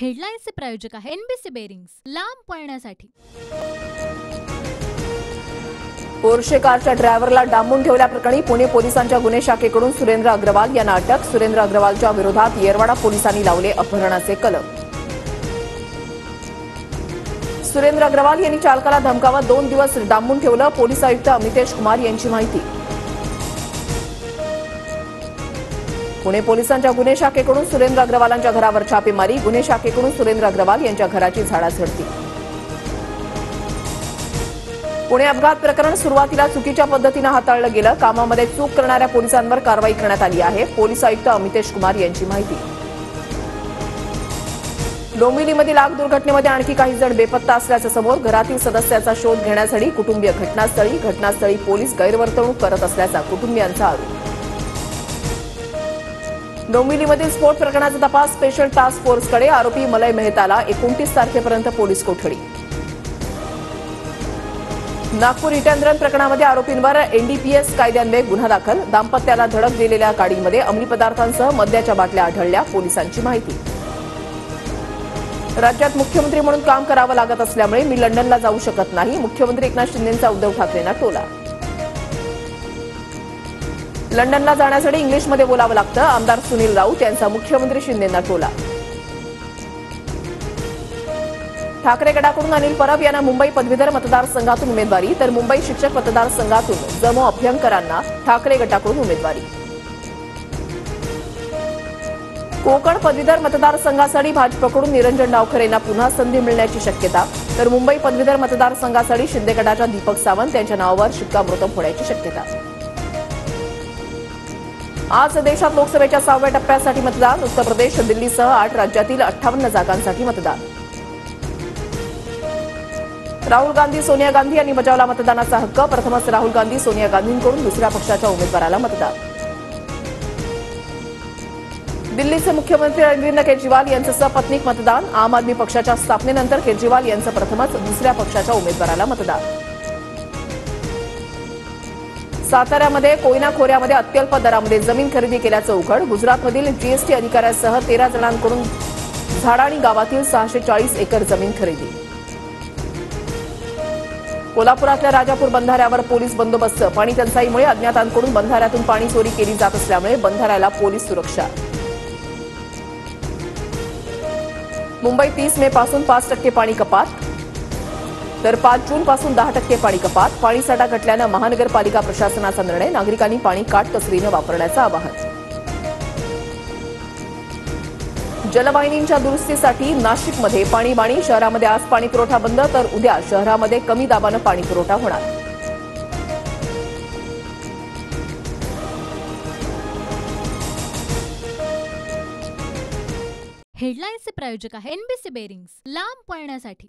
हेडलाईन्सचे प्रायोजक आहे NBC bearings, लांब पळण्यासाठी। पोर्शे कारच्या ड्रायव्हरला डांबून ठेवल्याप्रकरणी पुणे पोलिसांच्या गुन्हे शाखेकडून सुरेंद्र अग्रवाल यांना अटक। सुरेंद्र अग्रवालच्या विरोधात येरवाडा पोलिसांनी लावले अपहरणाचे कलम। सुरेंद्र अग्रवाल यांनी चालकाला धमकावत 2 दिवस डांबून ठेवलं। पोलीस आयुक्त अमितेश कुमार यांची माहिती। पुणे पोलिसांच्या गुन्हे शाखेकडून सुरेंद्र अग्रवालांच्या घरावर छापेमारी। गुन्हे शाखेकडून सुरेंद्र अग्रवाल यांच्या घराची झाडाझडती। पुणे अपघात प्रकरण सुरुवातीला चुकीच्या पद्धतीने हाताळलं गेलं। कामामध्ये चूक करणाऱ्या पोलिसांवर कारवाई करण्यात आली आहे। पोलीस आयुक्त अमितेश कुमार यांची माहिती। डोंबिवलीमधील आग दुर्घटनेमध्ये आणखी काही जण बेपत्ता असल्याचं समोर। घरातील सदस्याचा शोध घेण्यासाठी कुटुंबीय घटनास्थळी पोलीस गैरवर्तणूक करत असल्याचा कुटुंबियांचा आरोप। डोंबिवलीमधील स्फोट प्रकरणाचा तपास स्पेशल टास्क फोर्सकडे। आरोपी मलय मेहताला 29 तारखेपर्यंत पोलीस कोठडी। नागपूर हिटअँड प्रकरणामध्ये आरोपींवर एनडीपीएस कायद्यान्वये गुन्हा दाखल। दाम्पत्याला धडक दिलेल्या गाडीमध्ये अंमली पदार्थांसह मद्याच्या बाटल्या आढळल्या। पोलिसांची माहिती। राज्यात मुख्यमंत्री म्हणून काम करावं लागत असल्यामुळे मी लंडनला जाऊ शकत नाही। मुख्यमंत्री एकनाथ शिंदेंचा उद्धव ठाकरेंना टोला। लंडनला जाण्यासाठी इंग्लिशमध्ये बोलावं लागतं। आमदार सुनील राऊत यांचा मुख्यमंत्री शिंदेंना टोला। ठाकरे गटाकडून अनिल परब यांना मुंबई पदवीधर मतदारसंघातून उमेदवारी, तर मुंबई शिक्षक मतदारसंघातून जमो अभ्यंकरांना ठाकरे गटाकडून उमेदवारी। कोकण पदवीधर मतदारसंघासाठी भाजपकडून निरंजन डावखरे यांना पुन्हा संधी मिळण्याची शक्यता, तर मुंबई पदवीधर मतदारसंघासाठी शिंदे गटाच्या दीपक सावंत यांच्या नावावर शिक्कामोर्तब होण्याची शक्यता। आज देशात लोकसभेच्या 6व्या टप्प्यासाठी मतदान। उत्तर प्रदेश, दिल्लीसह 8 राज्यातील 58 जागांसाठी मतदान। राहुल गांधी, सोनिया गांधी यांनी बजावला मतदानाचा हक्क। प्रथमच राहुल गांधी, सोनिया गांधींकडून दुसऱ्या पक्षाच्या उमेदवाराला मतदान। दिल्लीचे मुख्यमंत्री अरविंद केजरीवाल यांचं सपत्नीक मतदान। आम आदमी पक्षाच्या स्थापनेनंतर केजरीवाल यांचं प्रथमच दुसऱ्या पक्षाच्या उमेदवाराला मतदान। साताऱ्यामध्ये कोयना खोऱ्यामध्ये अत्यल्प दरामध्ये जमीन खरेदी केल्याचं उघड। गुजरातमधील जीएसटी अधिकाऱ्यासह 13 जणांकडून झाडाणी गावातील 640 एकर जमीन खरेदी। कोल्हापुरातल्या राजापूर बंधाऱ्यावर पोलीस बंदोबस्त। पाणी टंचाईमुळे अज्ञातांकडून बंधाऱ्यातून पाणी चोरी केली जात असल्यामुळे बंधाऱ्याला पोलीस सुरक्षा। मुंबईत 30 मे पासून 5% पाणी कपात, तर 5 जून पासून 10% पाणी कपात। पाणीसाठा घटल्यानं महानगरपालिका प्रशासनाचा निर्णय। नागरिकांनी पाणी काटकसरीनं वापरण्याचं आवाहन। जलवाहिनींच्या दुरुस्तीसाठी नाशिकमध्ये पाणीबाणी। शहरामध्ये आज पाणी पुरवठा बंद, तर उद्या शहरामध्ये कमी दाबानं पाणी पुरवठा होणार। हेडलाईन्सचे प्रायोजक आहे एनबीसी बेरिंग्स, लांब पळण्यासाठी।